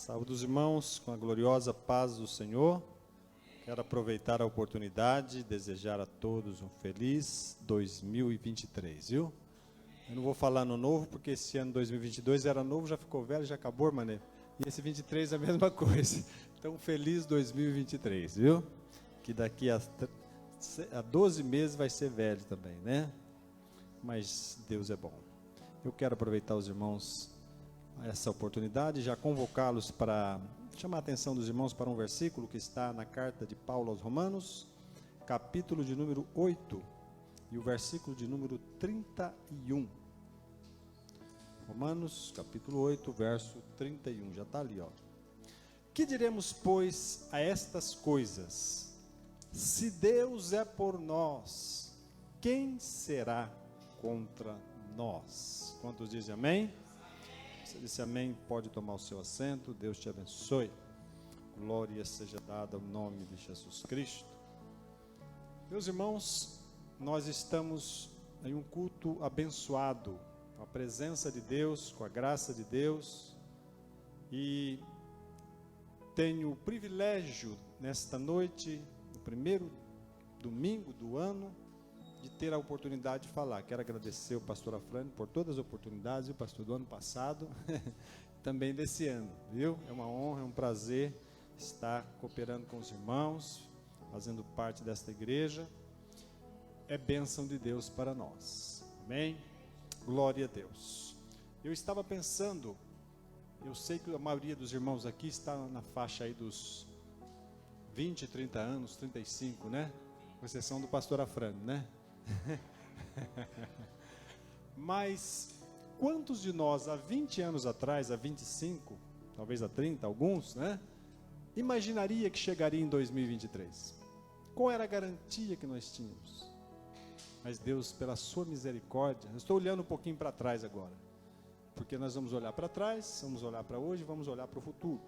Saúde os irmãos com a gloriosa paz do Senhor. Quero aproveitar a oportunidade e desejar a todos um feliz 2023, viu? Eu não vou falar no novo, porque esse ano 2022 era novo, já ficou velho, já acabou, mané. E esse 23 é a mesma coisa. Então, feliz 2023, viu? Que daqui a 12 meses vai ser velho também, né? Mas Deus é bom. Eu quero aproveitar os irmãos essa oportunidade, já convocá-los para chamar a atenção dos irmãos para um versículo que está na carta de Paulo aos Romanos, capítulo de número 8, e o versículo de número 31. Romanos, capítulo 8, verso 31, já está ali, ó. Que diremos, pois, a estas coisas? Se Deus é por nós, quem será contra nós? Quantos dizem amém? Você disse amém, pode tomar o seu assento, Deus te abençoe. Glória seja dada ao nome de Jesus Cristo. Meus irmãos, nós estamos em um culto abençoado, com a presença de Deus, com a graça de Deus, e tenho o privilégio nesta noite, no primeiro domingo do ano, de ter a oportunidade de falar. Quero agradecer o pastor Afrânio por todas as oportunidades, o pastor do ano passado, também desse ano, viu? É uma honra, é um prazer estar cooperando com os irmãos, fazendo parte desta igreja. É bênção de Deus para nós, amém? Glória a Deus. Eu estava pensando, eu sei que a maioria dos irmãos aqui está na faixa aí dos 20, 30 anos, 35, né? Com exceção do pastor Afrânio, né? Mas quantos de nós há 20 anos atrás, há 25, talvez há 30, alguns, né? Imaginaria que chegaria em 2023? Qual era a garantia que nós tínhamos? Mas Deus, pela sua misericórdia, eu estou olhando um pouquinho para trás agora, porque nós vamos olhar para trás, vamos olhar para hoje, vamos olhar para o futuro.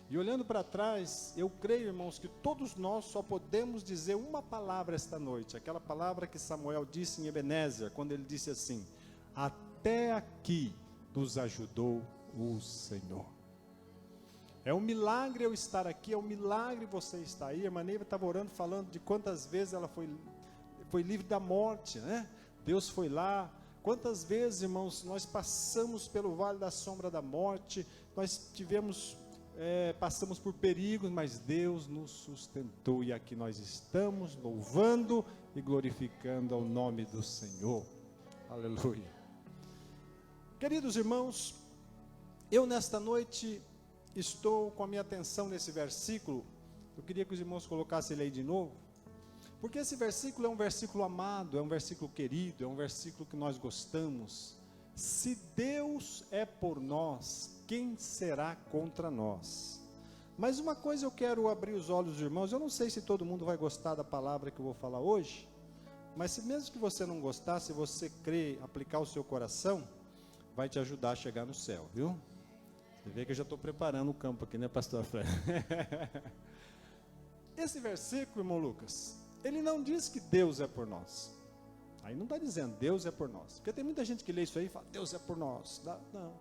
E olhando para trás, eu creio, irmãos, que todos nós só podemos dizer uma palavra esta noite, aquela palavra que Samuel disse em Ebenezer, quando ele disse assim: até aqui nos ajudou o Senhor. É um milagre eu estar aqui, é um milagre você estar aí. A irmã Neiva estava orando, falando de quantas vezes ela foi livre da morte, né? Deus foi lá. Quantas vezes, irmãos, nós passamos pelo vale da sombra da morte, nós passamos por perigos, mas Deus nos sustentou, e aqui nós estamos louvando e glorificando ao nome do Senhor. Aleluia. Queridos irmãos, eu nesta noite estou com a minha atenção nesse versículo. Eu queria que os irmãos colocassem ele aí de novo, porque esse versículo é um versículo amado, é um versículo querido, é um versículo que nós gostamos. Se Deus é por nós, quem será contra nós? Mas uma coisa eu quero abrir os olhos dos irmãos. Eu não sei se todo mundo vai gostar da palavra que eu vou falar hoje, mas se mesmo que você não gostar, se você crer, aplicar o seu coração, vai te ajudar a chegar no céu, viu? Você vê que eu já estou preparando o campo aqui, né, pastor Fred? Esse versículo, irmão Lucas, ele não diz que Deus é por nós. Aí não está dizendo Deus é por nós, porque tem muita gente que lê isso aí e fala Deus é por nós. Não,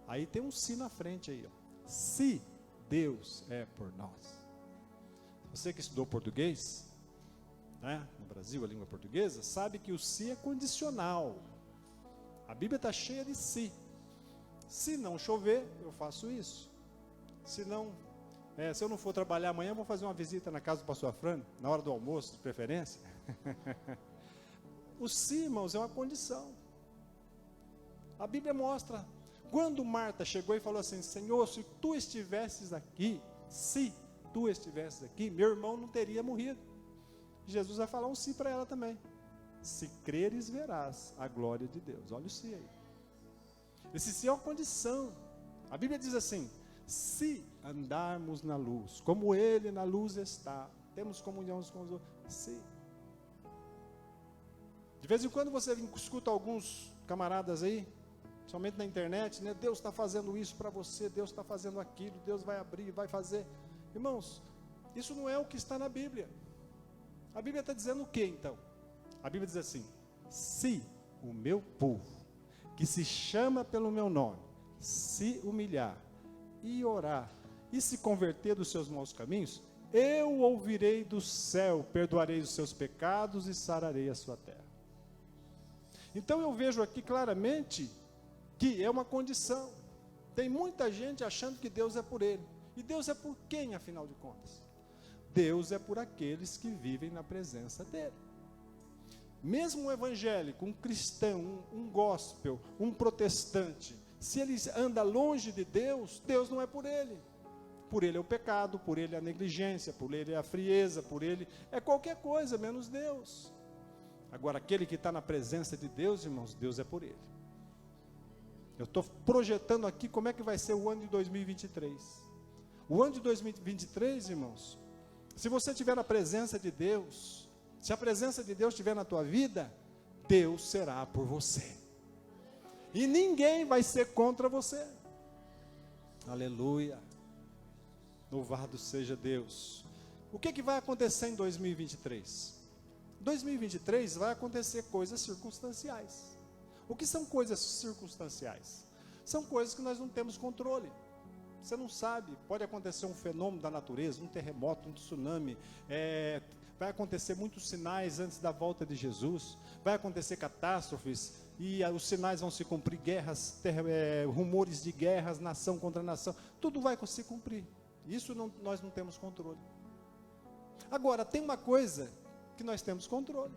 aí tem um se na frente aí, ó. Se Deus é por nós. Você que estudou português, né, no Brasil, a língua portuguesa, sabe que o se é condicional. A Bíblia está cheia de se. Se não chover, eu faço isso. Se eu não for trabalhar amanhã, eu vou fazer uma visita na casa do pastor Afrânio, na hora do almoço, de preferência. O se, irmãos, é uma condição. A Bíblia mostra, quando Marta chegou e falou assim: Senhor, se tu estivesses aqui, meu irmão não teria morrido. Jesus vai falar um se para ela também. Se creres, verás a glória de Deus. Olha o se aí. Esse se é uma condição. A Bíblia diz assim: se andarmos na luz, como Ele na luz está, temos comunhão uns com os outros. Se. De vez em quando você escuta alguns camaradas aí, somente na internet, né? Deus está fazendo isso para você, Deus está fazendo aquilo, Deus vai abrir, vai fazer. Irmãos, isso não é o que está na Bíblia. A Bíblia está dizendo o que então? A Bíblia diz assim: se o meu povo, que se chama pelo meu nome, se humilhar e orar, e se converter dos seus maus caminhos, eu ouvirei do céu, perdoarei os seus pecados e sararei a sua terra. Então eu vejo aqui claramente que é uma condição. Tem muita gente achando que Deus é por ele. E Deus é por quem, afinal de contas? Deus é por aqueles que vivem na presença dele. Mesmo um evangélico, um cristão, um gospel, um protestante, se ele anda longe de Deus, Deus não é por ele. Por ele é o pecado, por ele é a negligência, por ele é a frieza, por ele é qualquer coisa, menos Deus. Agora, aquele que está na presença de Deus, irmãos, Deus é por ele. Eu estou projetando aqui como é que vai ser o ano de 2023. O ano de 2023, irmãos, se você estiver na presença de Deus, se a presença de Deus estiver na tua vida, Deus será por você. E ninguém vai ser contra você. Aleluia. Louvado seja Deus. O que vai acontecer em 2023? 2023 vai acontecer coisas circunstanciais. O que são coisas circunstanciais? São coisas que nós não temos controle. Você não sabe, pode acontecer um fenômeno da natureza, um terremoto, um tsunami, vai acontecer muitos sinais antes da volta de Jesus, vai acontecer catástrofes, e os sinais vão se cumprir, guerras, rumores de guerras, nação contra nação, tudo vai se cumprir. Isso nós não temos controle. Agora, tem uma coisa que nós temos controle.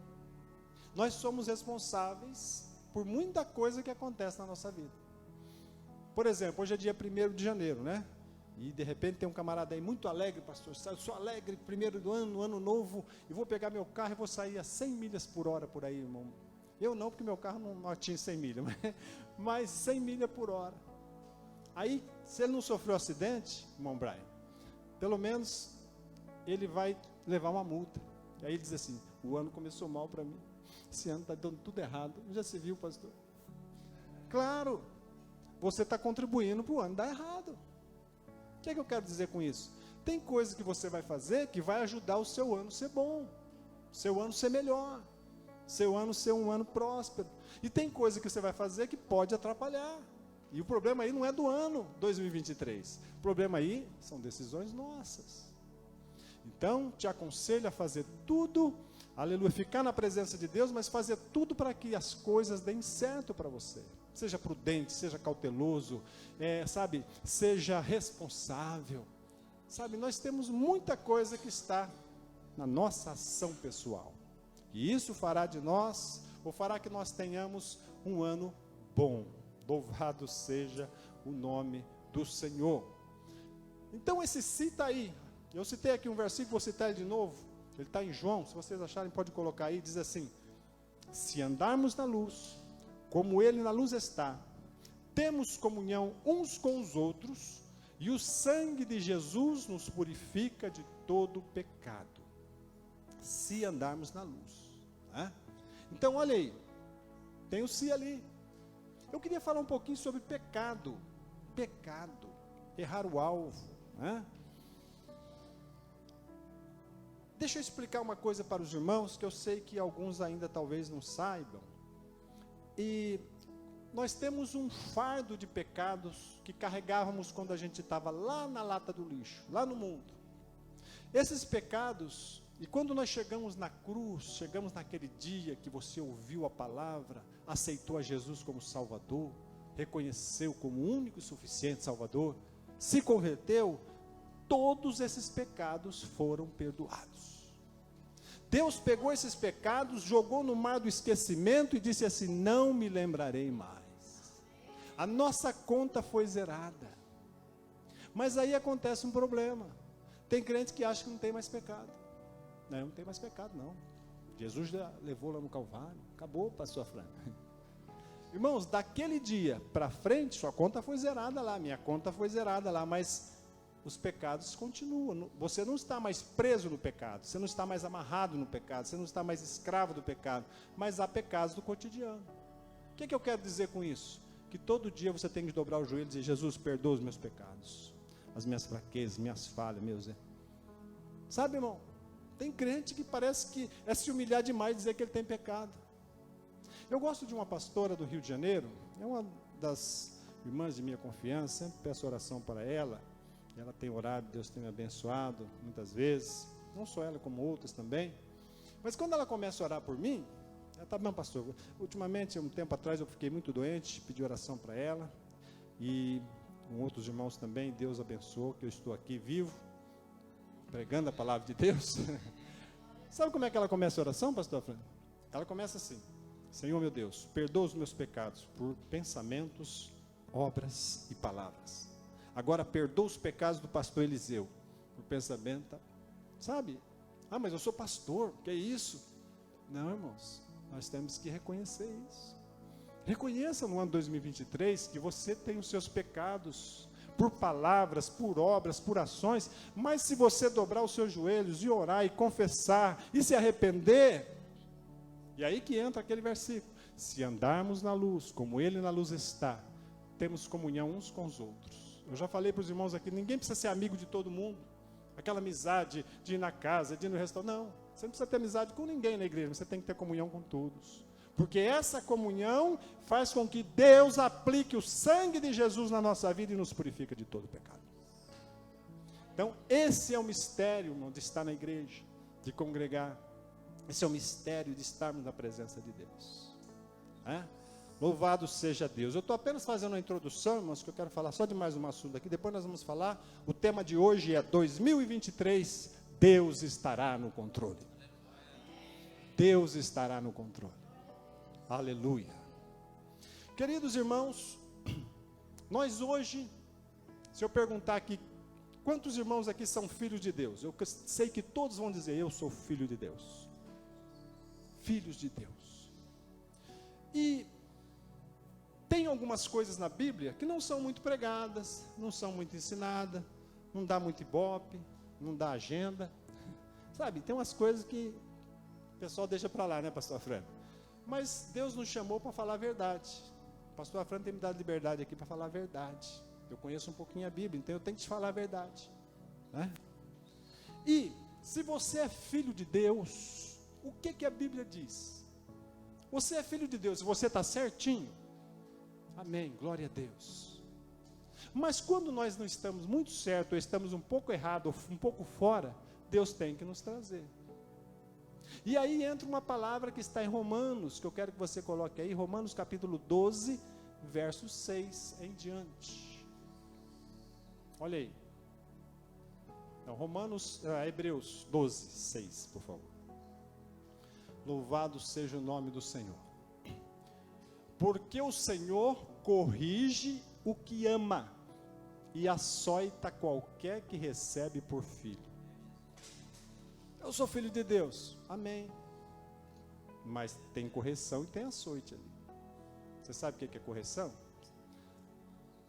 Nós somos responsáveis por muita coisa que acontece na nossa vida. Por exemplo, hoje é dia 1º de janeiro, né? E de repente tem um camarada aí muito alegre, pastor, eu sou alegre, 1º do ano, ano novo, e vou pegar meu carro e vou sair a 100 milhas por hora por aí, irmão. Eu não, porque meu carro não atinge 100 milhas, mas 100 milhas por hora. Aí, se ele não sofreu acidente, irmão Brian, pelo menos ele vai levar uma multa. E aí ele diz assim, o ano começou mal para mim, esse ano está dando tudo errado. Já se viu, pastor? Claro, você está contribuindo para o ano dar errado. O que é que eu quero dizer com isso? Tem coisas que você vai fazer que vai ajudar o seu ano a ser bom, seu ano ser melhor, seu ano ser um ano próspero. E tem coisa que você vai fazer que pode atrapalhar. E o problema aí não é do ano 2023. O problema aí são decisões nossas. Então, te aconselho a fazer tudo, aleluia, ficar na presença de Deus, mas fazer tudo para que as coisas deem certo para você. Seja prudente, seja cauteloso, seja responsável. Sabe, nós temos muita coisa que está na nossa ação pessoal. E isso fará de nós, ou fará que nós tenhamos um ano bom. Louvado seja o nome do Senhor. Então esse si está aí. Eu citei aqui um versículo, vou citar ele de novo. Ele está em João, se vocês acharem pode colocar aí. Diz assim, se andarmos na luz, como ele na luz está, temos comunhão uns com os outros, e o sangue de Jesus nos purifica de todo pecado. Se andarmos na luz, né? Então olha aí, tem o si ali. Eu queria falar um pouquinho sobre pecado, errar o alvo, né? Deixa eu explicar uma coisa para os irmãos, que eu sei que alguns ainda talvez não saibam. E nós temos um fardo de pecados que carregávamos quando a gente estava lá na lata do lixo, lá no mundo. Esses pecados, e quando nós chegamos na cruz, chegamos naquele dia que você ouviu a palavra, aceitou a Jesus como Salvador, reconheceu como único e suficiente Salvador, se converteu, todos esses pecados foram perdoados. Deus pegou esses pecados, jogou no mar do esquecimento e disse assim, não me lembrarei mais. A nossa conta foi zerada. Mas aí acontece um problema. Tem crente que acha que não tem mais pecado. Não tem mais pecado não. Jesus já levou lá no Calvário. Acabou, pastor Fran. Irmãos, daquele dia para frente, sua conta foi zerada lá, minha conta foi zerada lá, mas os pecados continuam. Você não está mais preso no pecado, você não está mais amarrado no pecado, você não está mais escravo do pecado, mas há pecados do cotidiano. O que eu quero dizer com isso? Que todo dia você tem que dobrar o joelho e dizer, Jesus, perdoa os meus pecados, as minhas fraquezas, minhas falhas, meus erros. Sabe, irmão, tem crente que parece que é se humilhar demais dizer que ele tem pecado. Eu gosto de uma pastora do Rio de Janeiro, é uma das irmãs de minha confiança, sempre peço oração para ela. Ela tem orado, Deus tem me abençoado muitas vezes, não só ela, como outras também. Mas quando ela começa a orar por mim, ela está bem, pastor. Ultimamente, um tempo atrás, eu fiquei muito doente, pedi oração para ela, e com outros irmãos também, Deus abençoou, que eu estou aqui vivo, pregando a palavra de Deus. Sabe como é que ela começa a oração, pastor Fran? Ela começa assim: Senhor meu Deus, perdoa os meus pecados por pensamentos, obras e palavras. Agora perdoa os pecados do pastor Eliseu por pensamento, sabe? Ah, mas eu sou pastor, que é isso? Não, irmãos, nós temos que reconhecer isso. Reconheça no ano 2023 que você tem os seus pecados, por palavras, por obras, por ações, mas se você dobrar os seus joelhos e orar e confessar e se arrepender, e aí que entra aquele versículo: se andarmos na luz, como Ele na luz está, temos comunhão uns com os outros. Eu já falei para os irmãos aqui, ninguém precisa ser amigo de todo mundo, aquela amizade de ir na casa, de ir no restaurante, não, você não precisa ter amizade com ninguém na igreja, você tem que ter comunhão com todos, porque essa comunhão faz com que Deus aplique o sangue de Jesus na nossa vida e nos purifica de todo pecado. Então, esse é o mistério, irmão, de estar na igreja, de congregar. Esse é o mistério de estarmos na presença de Deus. Louvado seja Deus. Eu estou apenas fazendo uma introdução, irmãos, que eu quero falar só de mais um assunto aqui. Depois nós vamos falar. O tema de hoje é 2023, Deus estará no controle. Deus estará no controle. Aleluia. Queridos irmãos, nós hoje, se eu perguntar aqui, quantos irmãos aqui são filhos de Deus? Eu sei que todos vão dizer: eu sou filho de Deus. Filhos de Deus. E tem algumas coisas na Bíblia que não são muito pregadas, não são muito ensinadas, não dá muito ibope, não dá agenda. Sabe, tem umas coisas que o pessoal deixa para lá, né, pastor Fran? Mas Deus nos chamou para falar a verdade. O pastor Afran tem me dado liberdade aqui para falar a verdade. Eu conheço um pouquinho a Bíblia, então eu tenho que te falar a verdade, né? E se você é filho de Deus, o que a Bíblia diz? Você é filho de Deus, você está certinho? Amém, glória a Deus. Mas quando nós não estamos muito certos, ou estamos um pouco errado, ou um pouco fora, Deus tem que nos trazer. E aí entra uma palavra que está em Romanos, que eu quero que você coloque aí, Romanos capítulo 12, verso 6 em diante. Olha aí. Não, Hebreus 12, 6, por favor. Louvado seja o nome do Senhor. Porque o Senhor corrige o que ama e açoita qualquer que recebe por filho. Eu sou filho de Deus, amém. Mas tem correção e tem açoite ali. Você sabe o que é correção?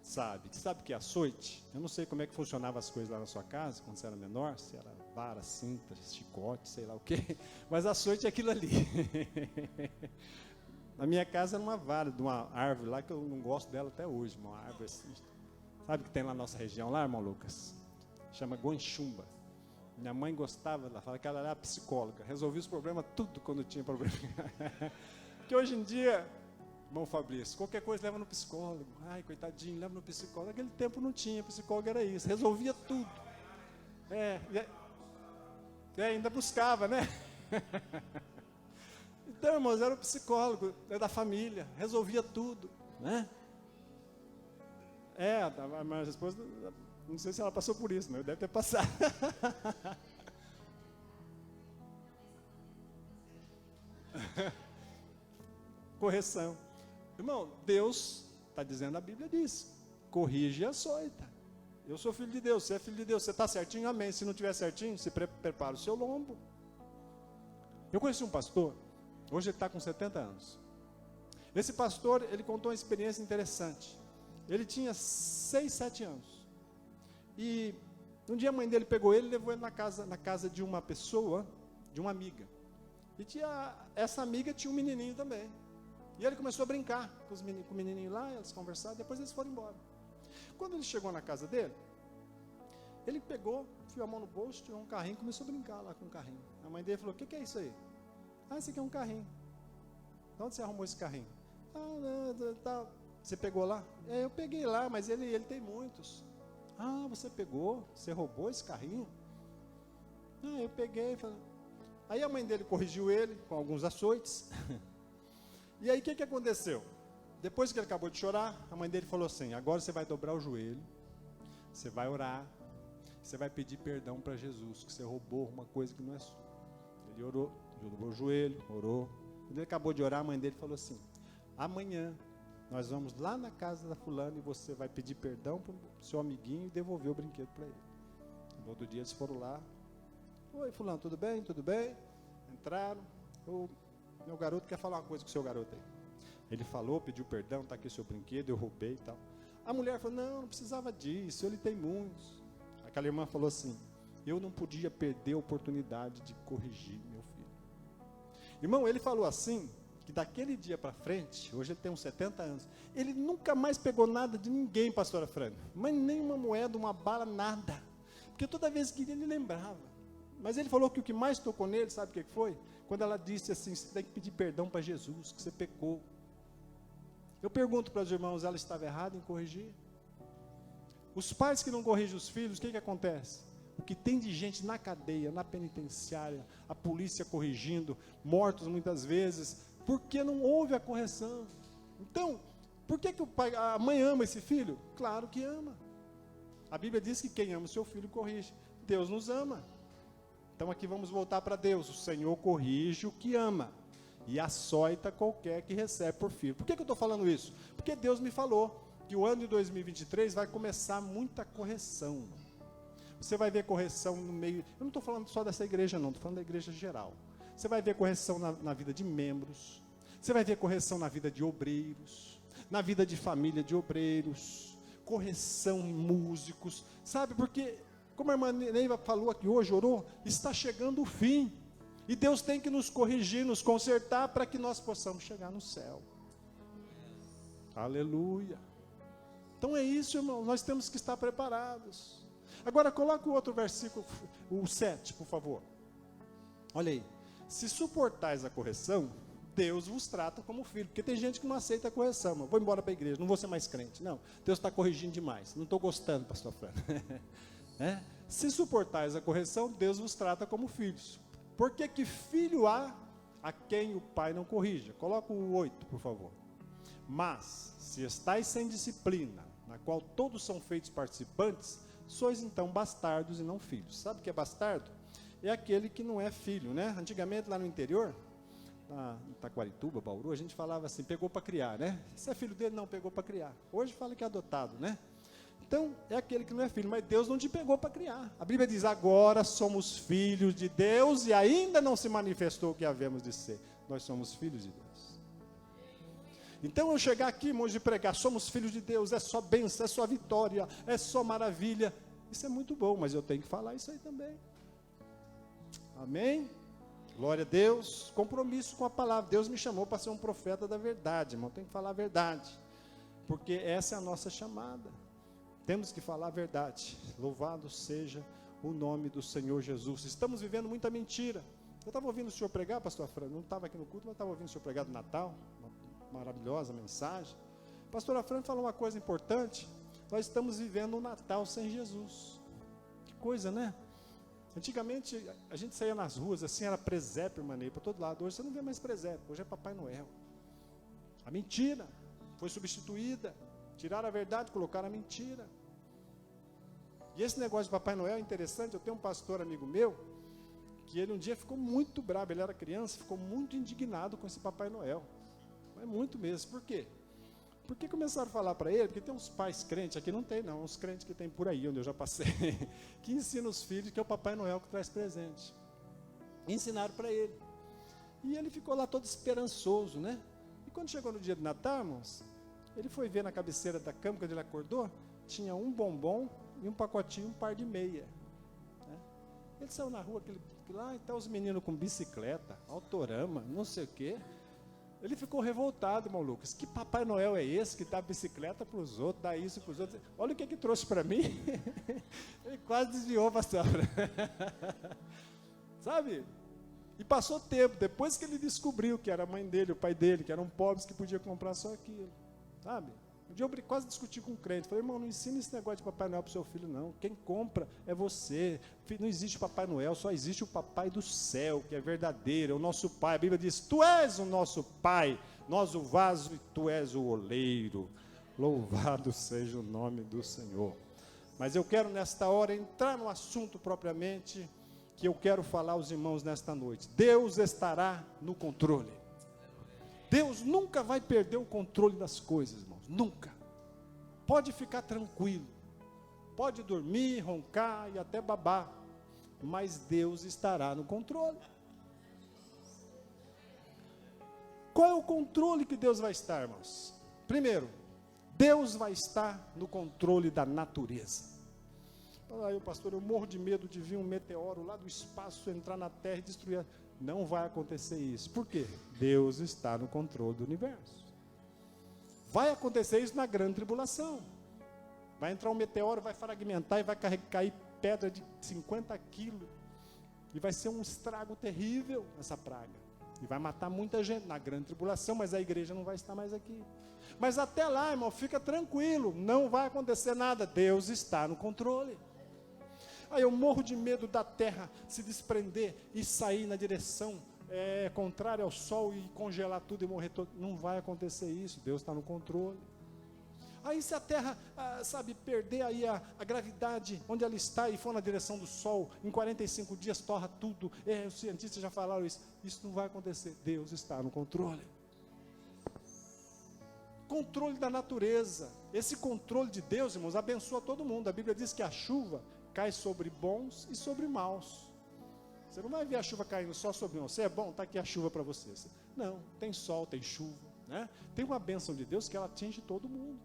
Sabe. Sabe o que é açoite? Eu não sei como é que funcionavam as coisas lá na sua casa, quando você era menor, se era vara, cinta, chicote, sei lá o quê. Mas açoite é aquilo ali. Na minha casa era uma vara de uma árvore lá, que eu não gosto dela até hoje, uma árvore assim. Sabe o que tem lá na nossa região, lá, irmão Lucas? Chama guanchumba. Minha mãe gostava, ela falava que ela era psicóloga, resolvia os problemas tudo quando tinha problema. Porque hoje em dia, irmão Fabrício, qualquer coisa leva no psicólogo. Ai, coitadinho, leva no psicólogo. Naquele tempo não tinha, psicólogo era isso, resolvia tudo. Ainda buscava, né? Então, irmãos, era o psicólogo, era da família, resolvia tudo, né? A minha esposa, não sei se ela passou por isso, mas deve ter passado. Correção. Irmão, Deus está dizendo, a Bíblia diz, corrige e açoita. Eu sou filho de Deus, você é filho de Deus, você está certinho, amém. Se não estiver certinho, se prepara o seu lombo. Eu conheci um pastor, hoje ele está com 70 anos. Esse pastor, ele contou uma experiência interessante. Ele tinha 6, 7 anos. E um dia a mãe dele pegou ele e levou ele na casa de uma pessoa, de uma amiga. E essa amiga tinha um menininho também. E ele começou a brincar com o menininho lá, eles conversaram, depois eles foram embora. Quando ele chegou na casa dele, ele pegou, enfiou a mão no bolso, tirou um carrinho e começou a brincar lá com o carrinho. A mãe dele falou, o que é isso aí? Ah, esse aqui é um carrinho. De onde você arrumou esse carrinho? Você pegou lá? Eu peguei lá, mas ele tem muitos. Ah, você pegou? Você roubou esse carrinho? Eu peguei. Aí a mãe dele corrigiu ele com alguns açoites. E aí o que aconteceu? Depois que ele acabou de chorar, a mãe dele falou assim: agora você vai dobrar o joelho, você vai orar, você vai pedir perdão para Jesus, que você roubou uma coisa que não é sua. Ele orou, dobrou o joelho, orou. Quando ele acabou de orar, a mãe dele falou assim: amanhã nós vamos lá na casa da fulana e você vai pedir perdão para o seu amiguinho e devolver o brinquedo para ele. No outro dia eles foram lá: oi fulano, tudo bem? Tudo bem? Entraram. O meu garoto quer falar uma coisa com o seu garoto aí. Ele falou, pediu perdão, está aqui o seu brinquedo, eu roubei e tal. A mulher falou: não precisava disso, ele tem muitos. Aquela irmã falou assim: eu não podia perder a oportunidade de corrigir meu filho. Irmão, ele falou assim, que daquele dia para frente, hoje ele tem uns 70 anos, ele nunca mais pegou nada de ninguém, pastora Fran, mas nem uma moeda, uma bala, nada. Porque toda vez que ele lembrava. Mas ele falou que o que mais tocou nele, sabe o que foi? Quando ela disse assim: você tem que pedir perdão para Jesus, que você pecou. Eu pergunto para os irmãos, ela estava errada em corrigir? Os pais que não corrigem os filhos, o que acontece? O que tem de gente na cadeia, na penitenciária, a polícia corrigindo, mortos muitas vezes, porque não houve a correção. Então, por que o pai, a mãe ama esse filho? Claro que ama. A Bíblia diz que quem ama o seu filho corrige. Deus nos ama. Então aqui vamos voltar para Deus. O Senhor corrige o que ama e açoita qualquer que recebe por filho. Por que eu estou falando isso? Porque Deus me falou que o ano de 2023 vai começar muita correção. Você vai ver correção no meio. Eu não estou falando só dessa igreja não, estou falando da igreja geral. Você vai ver correção na vida de membros. Você vai ver correção na vida de obreiros, na vida de família de obreiros, correção em músicos, sabe? Porque, como a irmã Neiva falou aqui hoje, orou, está chegando o fim. E Deus tem que nos corrigir, nos consertar, para que nós possamos chegar no céu. Aleluia. Então é isso, irmão, nós temos que estar preparados. Agora coloca o outro versículo, o 7, por favor. Olha aí. Se suportais a correção, Deus vos trata como filho. Porque tem gente que não aceita a correção. Vou embora para a igreja, não vou ser mais crente. Não, Deus está corrigindo demais. Não estou gostando, pastor Fran. Se suportais a correção, Deus vos trata como filhos. Por que filho há a quem o pai não corrija? Coloca o 8, por favor. Mas, se estáis sem disciplina, na qual todos são feitos participantes, sois então bastardos e não filhos. Sabe o que é bastardo? É aquele que não é filho, né? Antigamente, lá no interior, em Taquarituba, Bauru, a gente falava assim: pegou para criar, né? Se é filho dele, não, pegou para criar. Hoje fala que é adotado, né? Então, é aquele que não é filho, mas Deus não te pegou para criar. A Bíblia diz: agora somos filhos de Deus e ainda não se manifestou o que havemos de ser. Nós somos filhos de Deus. Então, eu chegar aqui, irmãos, de pregar, somos filhos de Deus, é só bênção, é só vitória, é só maravilha. Isso é muito bom, mas eu tenho que falar isso aí também. Amém? Glória a Deus. Compromisso com a palavra. Deus me chamou para ser um profeta da verdade, irmão. Tem que falar a verdade, porque essa é a nossa chamada. Temos que falar a verdade. Louvado seja o nome do Senhor Jesus. Estamos vivendo muita mentira. Eu estava ouvindo o senhor pregar, pastor Fran, não estava aqui no culto, mas estava ouvindo o senhor pregar do Natal, uma maravilhosa mensagem. Pastor Fran falou uma coisa importante: nós estamos vivendo um Natal sem Jesus. Que coisa, né? Antigamente, a gente saía nas ruas, assim, era presépio, maneiro, para todo lado. Hoje você não vê mais presépio, hoje é Papai Noel. A mentira foi substituída. Tiraram a verdade, colocaram a mentira. E esse negócio de Papai Noel é interessante. Eu tenho um pastor amigo meu, que ele um dia ficou muito bravo, ele era criança, ficou muito indignado com esse Papai Noel. Mas muito mesmo. Por quê? Porque começaram a falar para ele, porque tem uns pais crentes, aqui não tem não, uns crentes que tem por aí, onde eu já passei, que ensinam os filhos que é o Papai Noel que traz presente. E ensinaram para ele. E ele ficou lá todo esperançoso, né? E quando chegou no dia de Natal, irmãos, ele foi ver na cabeceira da cama, quando ele acordou, tinha um bombom e um pacotinho, um par de meia. Né? Ele saiu na rua, lá, e tá os meninos com bicicleta, autorama, não sei o quê. Ele ficou revoltado, irmão Lucas. Que Papai Noel é esse que dá bicicleta para os outros, dá isso para os outros? Olha o que trouxe para mim. Ele quase desviou, pastor. Sabe? E passou tempo, depois que ele descobriu que era a mãe dele, o pai dele, que eram pobres, que podia comprar só aquilo. Sabe? Um dia eu quase discuti com um crente, falei, irmão, não ensina esse negócio de Papai Noel para o seu filho, não. Quem compra é você. Não existe Papai Noel, só existe o Papai do céu, que é verdadeiro, é o nosso Pai. A Bíblia diz, tu és o nosso Pai, nós o vaso e tu és o oleiro. Louvado seja o nome do Senhor. Mas eu quero nesta hora entrar no assunto propriamente, que eu quero falar aos irmãos nesta noite. Deus estará no controle. Deus nunca vai perder o controle das coisas, irmãos, nunca. Pode ficar tranquilo, pode dormir, roncar e até babar, mas Deus estará no controle. Qual é o controle que Deus vai estar, irmãos? Primeiro, Deus vai estar no controle da natureza. Aí, pastor, eu morro de medo de vir um meteoro lá do espaço, entrar na terra e destruir. Não vai acontecer isso. Por quê? Deus está no controle do universo. Vai acontecer isso na grande tribulação. Vai entrar um meteoro, vai fragmentar e vai cair pedra de 50 quilos. E vai ser um estrago terrível essa praga. E vai matar muita gente na grande tribulação, mas a igreja não vai estar mais aqui. Mas até lá, irmão, fica tranquilo, não vai acontecer nada. Deus está no controle. Aí eu morro de medo da terra se desprender e sair na direção contrária ao sol e congelar tudo e morrer todo. Não vai acontecer isso, Deus está no controle. Aí se a terra, perder aí a gravidade onde ela está e for na direção do sol, em 45 dias torra tudo. Os cientistas já falaram isso. Isso não vai acontecer, Deus está no controle. Controle da natureza. Esse controle de Deus, irmãos, abençoa todo mundo. A Bíblia diz que a chuva cai sobre bons e sobre maus. Você não vai ver a chuva caindo só sobre você. É bom, está aqui a chuva para você. Não, tem sol, tem chuva, né? Tem uma bênção de Deus que ela atinge todo mundo.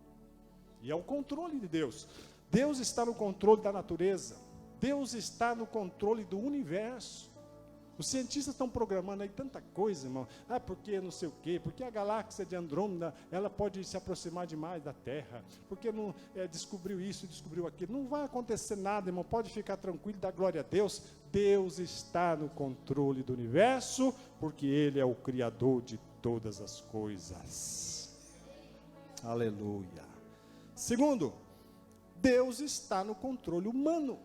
E é o controle de Deus. Deus está no controle da natureza. Deus está no controle do universo. Os cientistas estão programando aí tanta coisa, irmão. Porque não sei o quê, porque a galáxia de Andrômeda, ela pode se aproximar demais da Terra, porque não descobriu isso, descobriu aquilo. Não vai acontecer nada, irmão, pode ficar tranquilo, dá glória a Deus. Deus está no controle do universo, porque Ele é o Criador de todas as coisas. Aleluia. Segundo, Deus está no controle humano.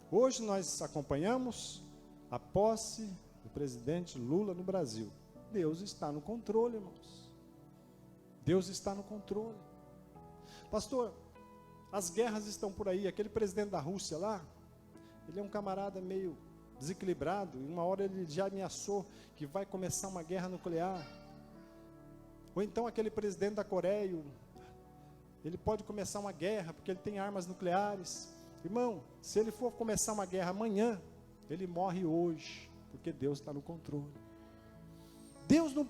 Hoje nós acompanhamos a posse do presidente Lula no Brasil. Deus está no controle, irmãos. Deus está no controle. Pastor, as guerras estão por aí. Aquele presidente da Rússia lá, ele é um camarada meio desequilibrado. E uma hora ele já ameaçou que vai começar uma guerra nuclear. Ou então aquele presidente da Coreia, ele pode começar uma guerra porque ele tem armas nucleares. Irmão, se ele for começar uma guerra amanhã, ele morre hoje, porque Deus está no controle. Deus não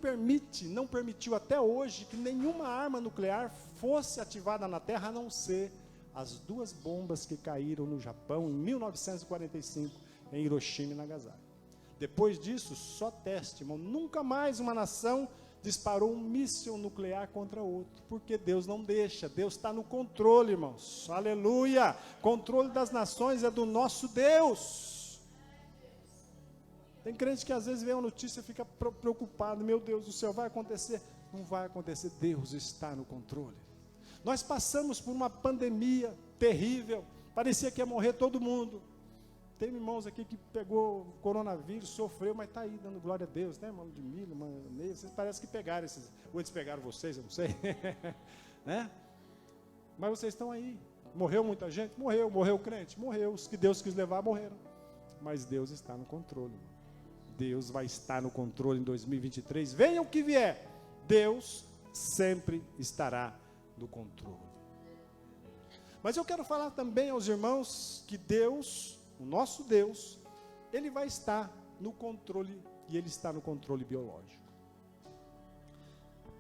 permitiu até hoje que nenhuma arma nuclear fosse ativada na Terra, a não ser as 2 bombas que caíram no Japão em 1945, em Hiroshima e Nagasaki. Depois disso, só teste, irmão. Nunca mais uma nação disparou um míssil nuclear contra outro, porque Deus não deixa. Deus está no controle, irmãos. Aleluia! Controle das nações é do nosso Deus. Tem crente que às vezes vê uma notícia e fica preocupado. Meu Deus do céu, vai acontecer? Não vai acontecer, Deus está no controle. Nós passamos por uma pandemia terrível, parecia que ia morrer todo mundo. Tem irmãos aqui que pegou coronavírus, sofreu, mas está aí dando glória a Deus, né, irmão Ludmila, irmã Ney, vocês parecem que pegaram esses, ou eles pegaram vocês, eu não sei, né? Mas vocês estão aí. Morreu muita gente? Morreu o crente? Morreu, os que Deus quis levar morreram. Mas Deus está no controle, irmão. Deus vai estar no controle em 2023, venha o que vier, Deus sempre estará no controle. Mas eu quero falar também aos irmãos que Deus, o nosso Deus, Ele vai estar no controle, e Ele está no controle biológico.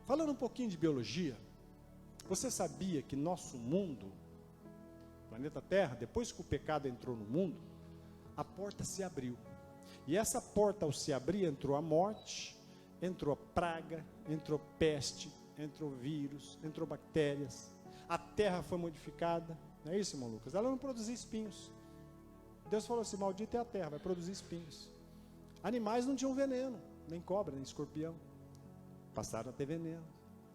Falando um pouquinho de biologia, você sabia que nosso mundo, planeta Terra, depois que o pecado entrou no mundo, a porta se abriu. E essa porta, ao se abrir, entrou a morte, entrou a praga, entrou peste, entrou vírus, entrou bactérias. A terra foi modificada. Não é isso, irmão Lucas? Ela não produzia espinhos. Deus falou assim, maldita é a terra, vai produzir espinhos. Animais não tinham veneno, nem cobra, nem escorpião. Passaram a ter veneno.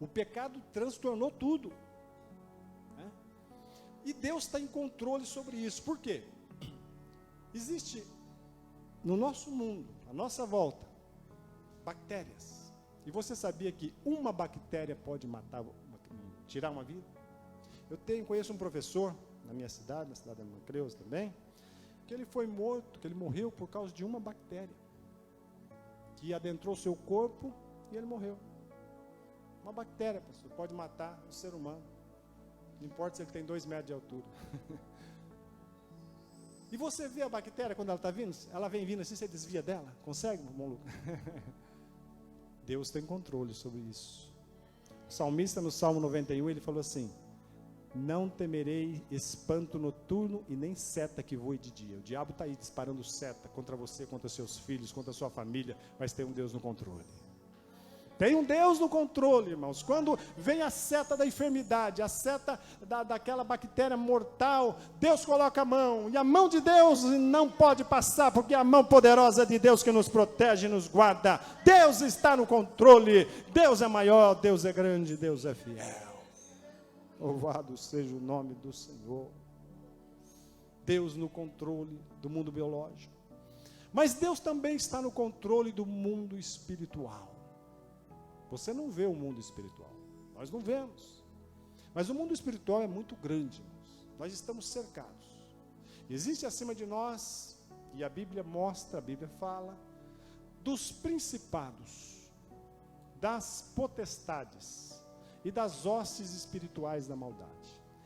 O pecado transtornou tudo. Né? E Deus está em controle sobre isso. Por quê? Existe no nosso mundo, à nossa volta, bactérias. E você sabia que uma bactéria pode matar, tirar uma vida? Conheço um professor na minha cidade, na cidade da Macreus também, que ele foi morto, que ele morreu por causa de uma bactéria, que adentrou seu corpo e ele morreu. Uma bactéria, pastor, pode matar o ser humano. Não importa se ele tem 2 metros de altura. E você vê a bactéria quando ela está vindo? Ela vem vindo assim, você desvia dela? Consegue, irmão Lucas? Deus tem controle sobre isso. O salmista no Salmo 91, ele falou assim: não temerei espanto noturno e nem seta que voe de dia. O diabo está aí disparando seta contra você, contra seus filhos, contra a sua família, mas tem um Deus no controle. Tem um Deus no controle, irmãos. Quando vem a seta da enfermidade, a seta daquela bactéria mortal, Deus coloca a mão, e a mão de Deus não pode passar, porque é a mão poderosa de Deus que nos protege e nos guarda. Deus está no controle, Deus é maior, Deus é grande, Deus é fiel. Louvado seja o nome do Senhor. Deus no controle do mundo biológico. Mas Deus também está no controle do mundo espiritual. Você não vê o mundo espiritual, nós não vemos. Mas o mundo espiritual é muito grande, irmãos. Nós estamos cercados. Existe acima de nós, e a Bíblia mostra, a Bíblia fala, dos principados, das potestades e das hostes espirituais da maldade.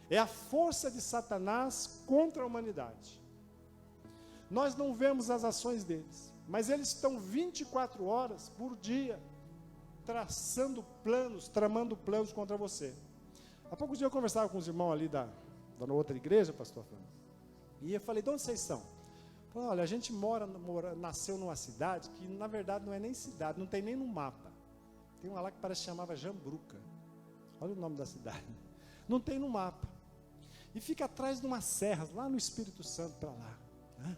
É a força de Satanás contra a humanidade. Nós não vemos as ações deles, mas eles estão 24 horas por dia, traçando planos, tramando planos contra você. Há poucos dias eu conversava com os irmãos ali da outra igreja, pastor Fernando, e eu falei: de onde vocês são? Falei: olha, a gente nasceu numa cidade que na verdade não é nem cidade, não tem nem no mapa. Tem uma lá que parece que chamava Jambruca. Olha o nome da cidade. Não tem no mapa. E fica atrás de umas serras, lá no Espírito Santo para lá. Né?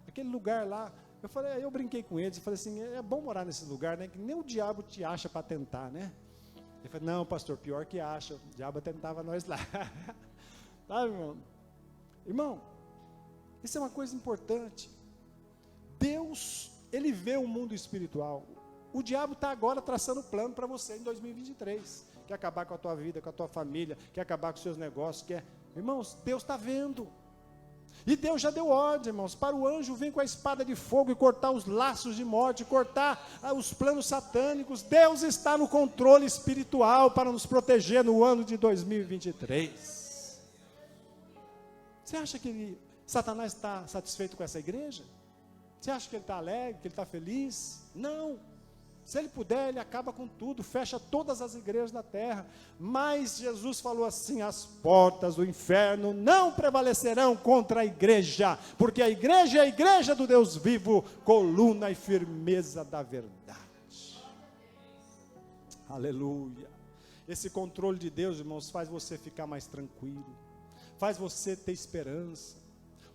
Aquele lugar lá. Eu brinquei com eles e falei assim: é bom morar nesse lugar, né? Que nem o diabo te acha para tentar, né? Ele falou: não, pastor, pior que acha. O diabo tentava nós lá. Sabe, irmão? Irmão, isso é uma coisa importante. Deus, ele vê o mundo espiritual. O diabo está agora traçando plano para você em 2023. Quer acabar com a tua vida, com a tua família, quer acabar com os seus negócios, quer... Irmãos, Deus está vendo. E Deus já deu ordem, irmãos, para o anjo vir com a espada de fogo e cortar os laços de morte, cortar os planos satânicos. Deus está no controle espiritual para nos proteger no ano de 2023. Você acha que Satanás está satisfeito com essa igreja? Você acha que ele está alegre, que ele está feliz? Não. Se ele puder, ele acaba com tudo, fecha todas as igrejas da terra. Mas Jesus falou assim: as portas do inferno não prevalecerão contra a igreja, porque a igreja é a igreja do Deus vivo, coluna e firmeza da verdade. Aleluia. Esse controle de Deus, irmãos, faz você ficar mais tranquilo, faz você ter esperança.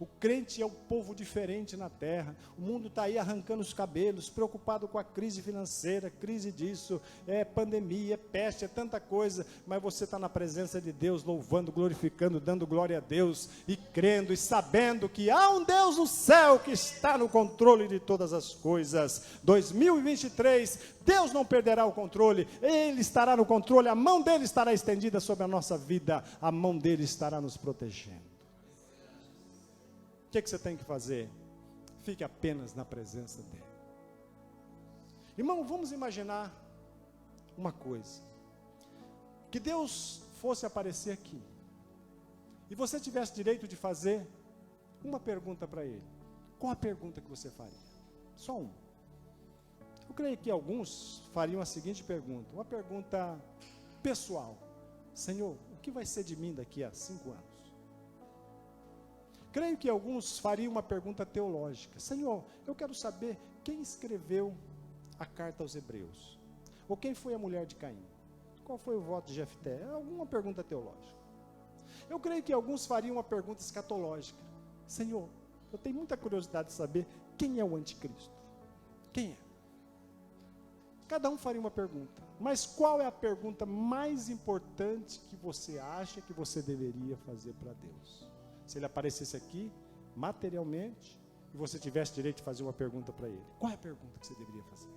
O crente é um povo diferente na terra. O mundo está aí arrancando os cabelos, preocupado com a crise financeira, crise disso, é pandemia, é peste, é tanta coisa, mas você está na presença de Deus, louvando, glorificando, dando glória a Deus, e crendo, e sabendo que há um Deus no céu que está no controle de todas as coisas. 2023, Deus não perderá o controle, Ele estará no controle, a mão dEle estará estendida sobre a nossa vida, a mão dEle estará nos protegendo. O que você tem que fazer? Fique apenas na presença dEle. Irmão, vamos imaginar uma coisa: que Deus fosse aparecer aqui, e você tivesse direito de fazer uma pergunta para Ele. Qual a pergunta que você faria? Só uma. Eu creio que alguns fariam a seguinte pergunta, uma pergunta pessoal: Senhor, o que vai ser de mim daqui a 5 anos? Creio que alguns fariam uma pergunta teológica: Senhor, eu quero saber quem escreveu a carta aos Hebreus, ou quem foi a mulher de Caim, qual foi o voto de Jefté? Alguma pergunta teológica. Eu creio que alguns fariam uma pergunta escatológica: Senhor, eu tenho muita curiosidade de saber quem é o anticristo. Quem é? Cada um faria uma pergunta. Mas qual é a pergunta mais importante que você acha que você deveria fazer para Deus? Se ele aparecesse aqui, materialmente, e você tivesse direito de fazer uma pergunta para ele. Qual é a pergunta que você deveria fazer?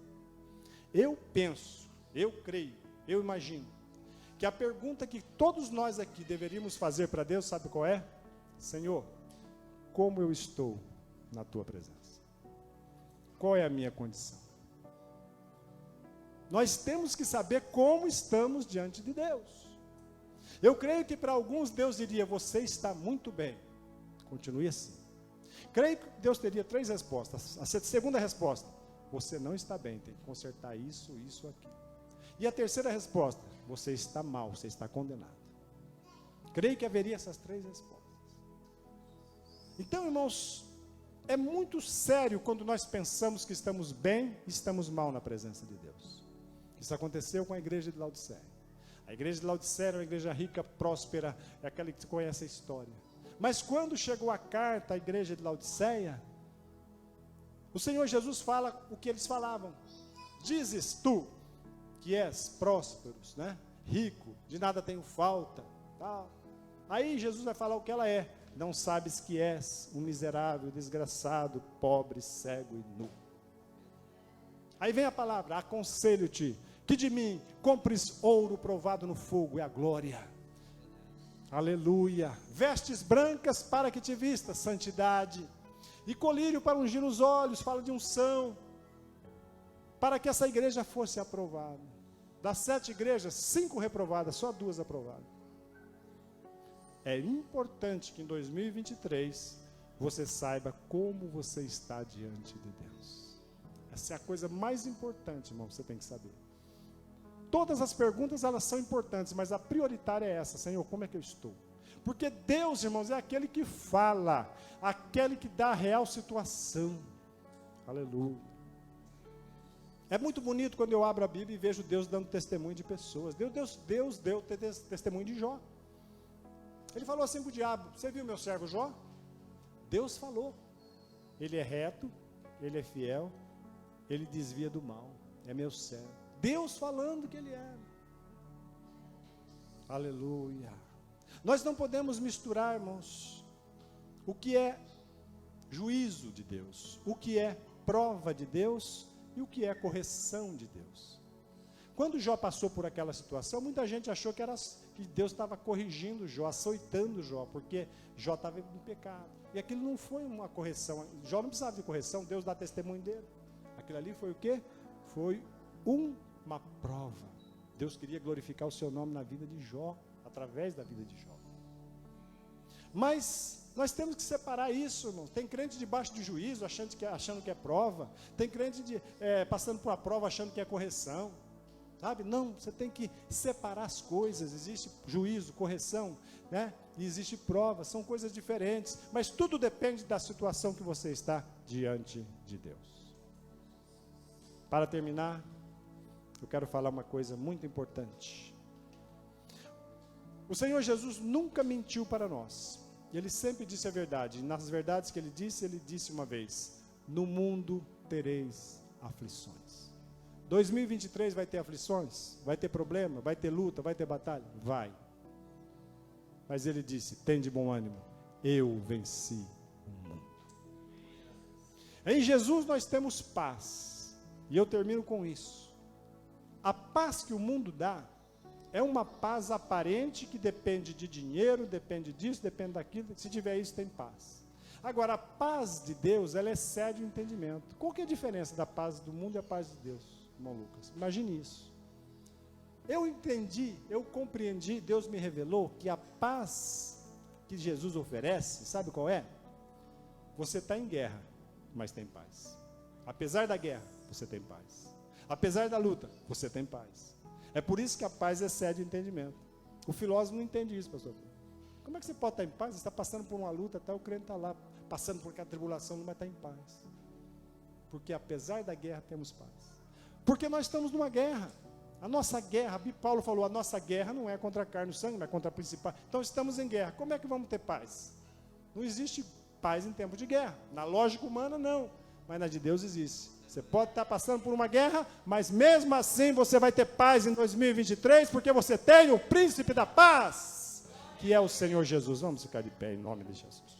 Eu penso, eu creio, eu imagino, que a pergunta que todos nós aqui deveríamos fazer para Deus, sabe qual é? Senhor, como eu estou na tua presença? Qual é a minha condição? Nós temos que saber como estamos diante de Deus. Eu creio que para alguns Deus diria, você está muito bem. Continue assim. Creio que Deus teria 3 respostas. A segunda resposta, você não está bem, tem que consertar isso, isso, aquilo. E a terceira resposta, você está mal, você está condenado. Creio que haveria essas 3 respostas. Então, irmãos, é muito sério quando nós pensamos que estamos bem e estamos mal na presença de Deus. Isso aconteceu com a igreja de Laodiceia. A igreja de Laodiceia era uma igreja rica, próspera, é aquela que conhece a história. Mas quando chegou a carta à igreja de Laodiceia, o Senhor Jesus fala o que eles falavam. Dizes tu que és próspero, né? Rico, de nada tenho falta. Tal. Aí Jesus vai falar o que ela é. Não sabes que és um miserável, desgraçado, pobre, cego e nu. Aí vem a palavra, aconselho-te que de mim compres ouro provado no fogo, é a glória. Aleluia. Vestes brancas para que te vistas, santidade. E colírio para ungir os olhos, fala de unção. Para que essa igreja fosse aprovada. Das 7 igrejas, 5 reprovadas, só 2 aprovadas. É importante que em 2023 você saiba como você está diante de Deus. Essa é a coisa mais importante, irmão, você tem que saber. Todas as perguntas, elas são importantes, mas a prioritária é essa, Senhor, como é que eu estou? Porque Deus, irmãos, é aquele que fala, aquele que dá a real situação. Aleluia. É muito bonito quando eu abro a Bíblia e vejo Deus dando testemunho de pessoas. Deus deu testemunho de Jó. Ele falou assim para o diabo, você viu meu servo Jó? Deus falou. Ele é reto, ele é fiel, ele desvia do mal, é meu servo. Deus falando que ele era. Aleluia. Nós não podemos misturar, irmãos, o que é juízo de Deus, o que é prova de Deus e o que é correção de Deus. Quando Jó passou por aquela situação, muita gente achou que Deus estava corrigindo Jó, açoitando Jó, porque Jó estava em pecado. E aquilo não foi uma correção. Jó não precisava de correção, Deus dá testemunho dele. Aquilo ali foi o quê? Foi uma prova. Deus queria glorificar o seu nome na vida de Jó, através da vida de Jó. Mas nós temos que separar isso, irmão. Tem crente debaixo de juízo, achando que é prova. Tem crente passando por uma prova, achando que é correção. Sabe? Não, você tem que separar as coisas. Existe juízo, correção, né? E existe prova, são coisas diferentes. Mas tudo depende da situação que você está diante de Deus. Para terminar, eu quero falar uma coisa muito importante. O Senhor Jesus nunca mentiu para nós. Ele sempre disse a verdade. E nas verdades que ele disse uma vez: no mundo tereis aflições. 2023 vai ter aflições? Vai ter problema? Vai ter luta? Vai ter batalha? Vai. Mas ele disse: tem de bom ânimo, eu venci o mundo. Em Jesus nós temos paz. E eu termino com isso. A paz que o mundo dá é uma paz aparente que depende de dinheiro, depende disso, depende daquilo. Se tiver isso, tem paz. Agora, a paz de Deus, ela excede o entendimento. Qual que é a diferença da paz do mundo e a paz de Deus, irmão Lucas? Imagine isso. Eu entendi, eu compreendi, Deus me revelou que a paz que Jesus oferece, sabe qual é? Você está em guerra, mas tem paz. Apesar da guerra, você tem paz. Apesar da luta, você tem paz. É por isso que a paz excede o entendimento. O filósofo não entende isso, pastor. Como é que você pode estar em paz? Você está passando por uma luta, até o crente está lá, passando por aquela tribulação, não vai estar em paz. Porque apesar da guerra, temos paz. Porque nós estamos numa guerra. A nossa guerra, Paulo falou, a nossa guerra não é contra a carne e o sangue, mas contra a principal. Então estamos em guerra. Como é que vamos ter paz? Não existe paz em tempo de guerra. Na lógica humana, não. Mas na de Deus existe. Você pode estar passando por uma guerra, mas mesmo assim você vai ter paz em 2023, porque você tem o príncipe da paz, que é o Senhor Jesus. Vamos ficar de pé em nome de Jesus.